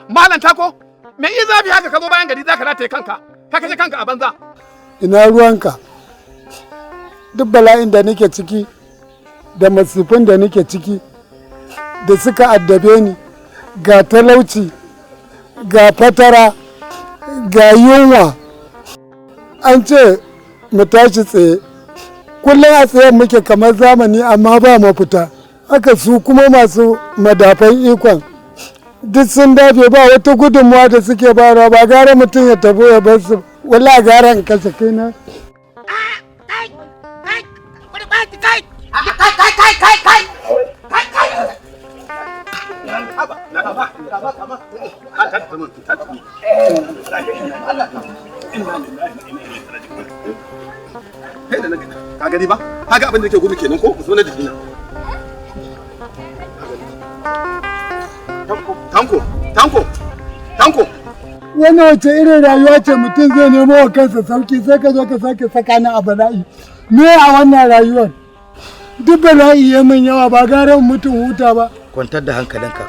Malam Tako, me yi zafi haka ka zo bayan gari zaka rataye kanka? Ka kashe kanka a banza. Ina ruwanka? Duk bala'in da nake ciki da masifin da nake ciki da suka addabe ni, ga talauci, ga fatara, ga yunwa, an ce mu tashi tsaye. Kullum a tsaye muke kamar zamani amma ba mafita. Haka su kuma masu madafan ikon duk sun dafe, ba wata gudunmuwa da suke bayarwa. Ba gara mutum ya tabo ya bar su, wala gara in kashe kaina. Ka gani ba? Kaga abin da ke gudu kenan ko? Zo na jikina. Tanko. Wannan wace irin rayuwa ce mutum zai nemo wa kansa sauki sai ka zo ka sake saka ni a bala'i. Me a wannan rayuwar? Duk bala'i ya min yawa, ba gara mutum huta ba. Kwantar da hankalinka.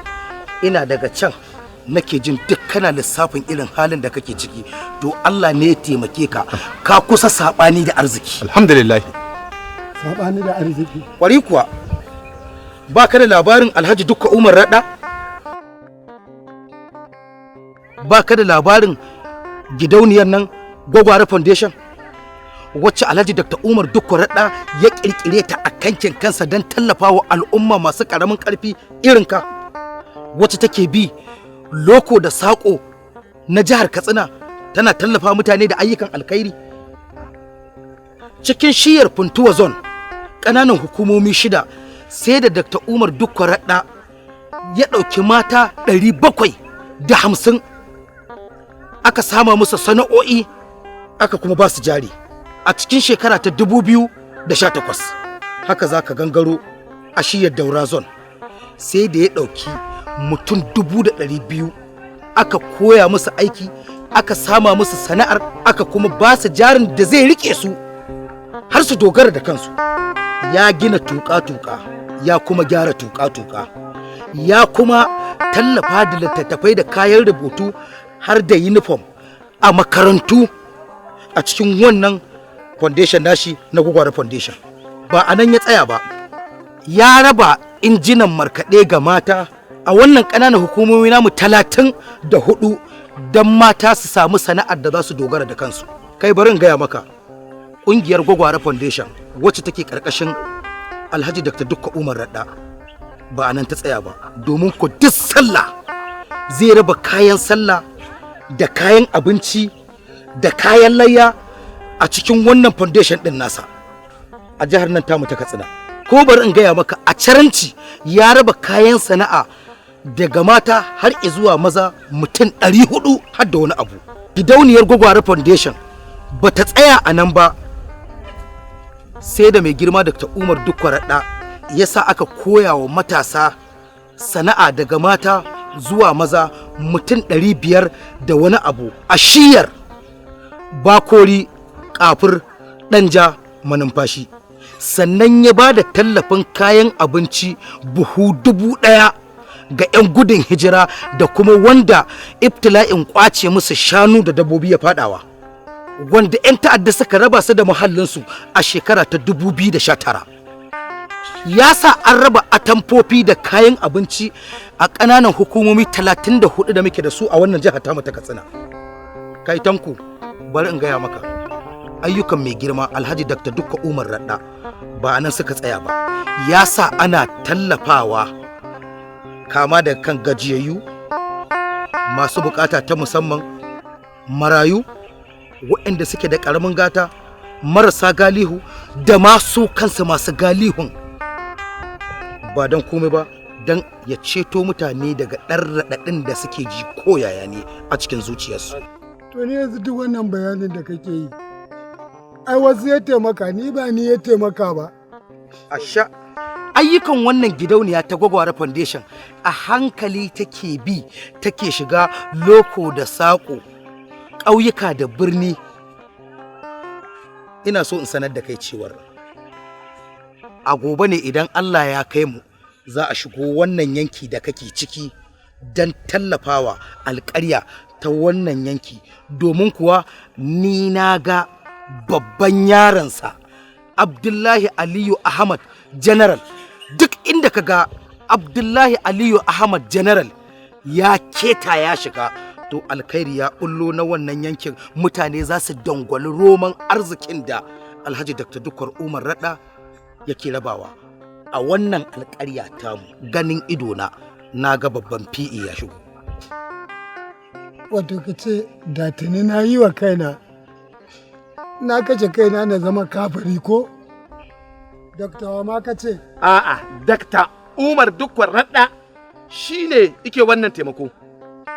Ina daga can nake jin duk kana lissafin irin halin da kake ciki. To Allah ne ya taimake ka. Ka kusa sabani da arziki. Alhamdulillah. Sabani da arziki. Kwari kuwa. Ba ka da labarin Alhaji Dukka Umar Radda? Ba ka da labarin gidauniyar nan Gwagware Foundation? Wacce Alhaji Dr. Umar Dukka Radda ya kirkire ta a kankin kansa don tallafawa al'umma masu karamin karfi irin ka. Wacce take bi loko da sako na jihar Katsina tana tallafa mutane da ayyukan alkhairi. Cikin shiyar Funtuwa Zone, ƙananan hukumomi 6 sai da Dr. Umar Dukka Radda ya ɗauki mata 750 aka sama musu sana'o'i aka kuma ba su jari. A cikin shekara ta 2018 haka za ka gangaro a shiyar Daura Zone sai da ya ɗauki mutum 200,000 aka koya musu aiki, aka sama musu sana'ar, aka kuma ba su jarin da zai rike su har su dogara da kansu. Ya gina tuƙa-tuƙa, ya kuma gyara tuƙa-tuƙa, ya kuma tallafa da littattafai da kayan rubutu har da uniform a makarantu a cikin wannan foundation nashi na Gwagware Foundation. Ba a nan ya tsaya ba, ya raba injinan markaɗe ga mata a wannan ƙananan hukumomi namu 34 don mata su samu sana'ar da za su dogara da kansu. Kai bari in gaya maka, ƙungiyar Gwagware Foundation wacce take ƙarƙashin Alhaji Dr. Dukka Umar Radda ba a nan ta tsaya ba, domin ku duk sallah zai raba kayan sallah da kayan abinci da kayan layya a cikin wannan foundation din nasa a jihar nan tamu ta Katsina. Ko bari in gaya maka, a Caranci ya raba kayan sana'a daga mata har zuwa maza mutum 400 har da wani abu. Gidauniyar Gwagware Foundation ba ta tsaya a nan ba, sai da mai girma Dr. Umar Dukka Radda ya sa aka koya wa matasa sana'a daga mata zuwa maza mutum 500 da wani abu a shiyar Bakori, Kafur, Danja, Manumfashi. Sannan ya ba da tallafin kayan abinci buhu 1000 ga 'yan gudun hijira da kuma wanda ibtila'in kwace musu shanu da dabbobi ya fadawa, wanda 'yan ta'adda suka raba su da muhallinsu a shekara ta 2019. Ya sa an raba atamfofi da kayan abinci a ƙananan hukumomi 34 da muke da su a wannan jihar tamu ta Katsina. Kai Tanko, bari in gaya maka, ayyukan mai girma Alhaji Dr. Dukka Umar Radda ba nan suka tsaya ba. Ya sa ana tallafawa kama da kan gajiyayyu, masu bukata ta musamman, marayu, waɗanda suke da ƙaramin gata, marasa galihu da masu kansu masu galihun. Ba don komai ba, don ya ceto mutane daga ɗan raɗaɗin da suke ji ko yaya ne a cikin zuciyarsu. To ne yanzu duk wannan bayanin da kake yi, ai wasu ya taimaka, ni ba ni ya taimaka ba. Asha, ayyukan wannan gidauniya ta Gwagware Foundation a hankali take bi, take shiga loko da saƙo, ƙauyuka da birni. Ina so in sanar da kai cewar a gobe ne idan Allah ya kai mu za a shigo wannan yanki da kake ciki don tallafawa alƙarya ta wannan yanki, domin kuwa ni na ga babban yaransa Abdullahi Aliyu Ahmad General. Duk inda ka ga Abdullahi Aliyu Ahmad General ya keta ya shiga, to alkhairi ya bullo na wannan yankin. Mutane za su dangwali roman arzikin da Alhaji Dr. Dukkwar Umar Radda yake rabawa a wannan alƙarya tamu. Ganin idona na ga babban PE ya shigo. Wato ka ce da tuni na yi wa kaina, na kashe kaina na zama kafiri ko? Daktawa ma ka ce? A'a, Dakta Umar Dukkwar Radda shi ne ike wannan taimako.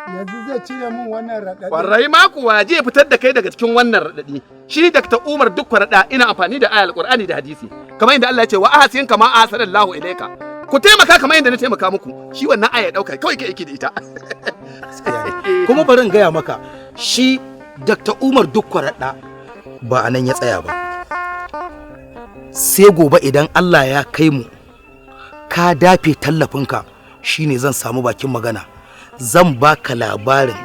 Yanzu zai cire min wannan raɗaɗi. Kwarai ma kuwa zai fitar da kai daga cikin wannan raɗaɗi. Shi Dakta Umar Dukkwar Radda ina amfani da ayar Qur'ani da hadisi. Kamar yadda Allah ya ce wa ahsin kama ahsanallahu ilayka. Ku taimaka kamar yadda na taimaka muku. Shi wannan aya dauka kawai kai yake da ita. Kuma bari in gaya maka, shi Dr. Umar Dukkwar Radda ba a nan ya tsaya ba. Sai gobe idan Allah ya kai mu, ka dafe tallafinka, shine zan samu bakin magana. Zan baka labarin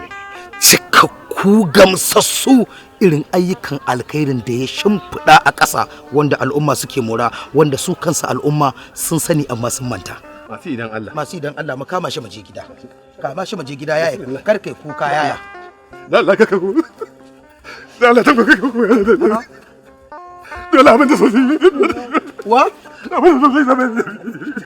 cikakku gamsassu irin ayyukan alkhairin da ya shimfiɗa a ƙasa, wanda al'umma suke mora, wanda su kansa al'umma sun sani amma sun manta. Masu idan Allah. Masu idan Allah, mu kama shi mu je gida. Kama shi mu je gida yaya, kar kai kuka yaya. Allah ka ku. Allah ta ku. Dole abin da sosai. Wa? Abin da sosai.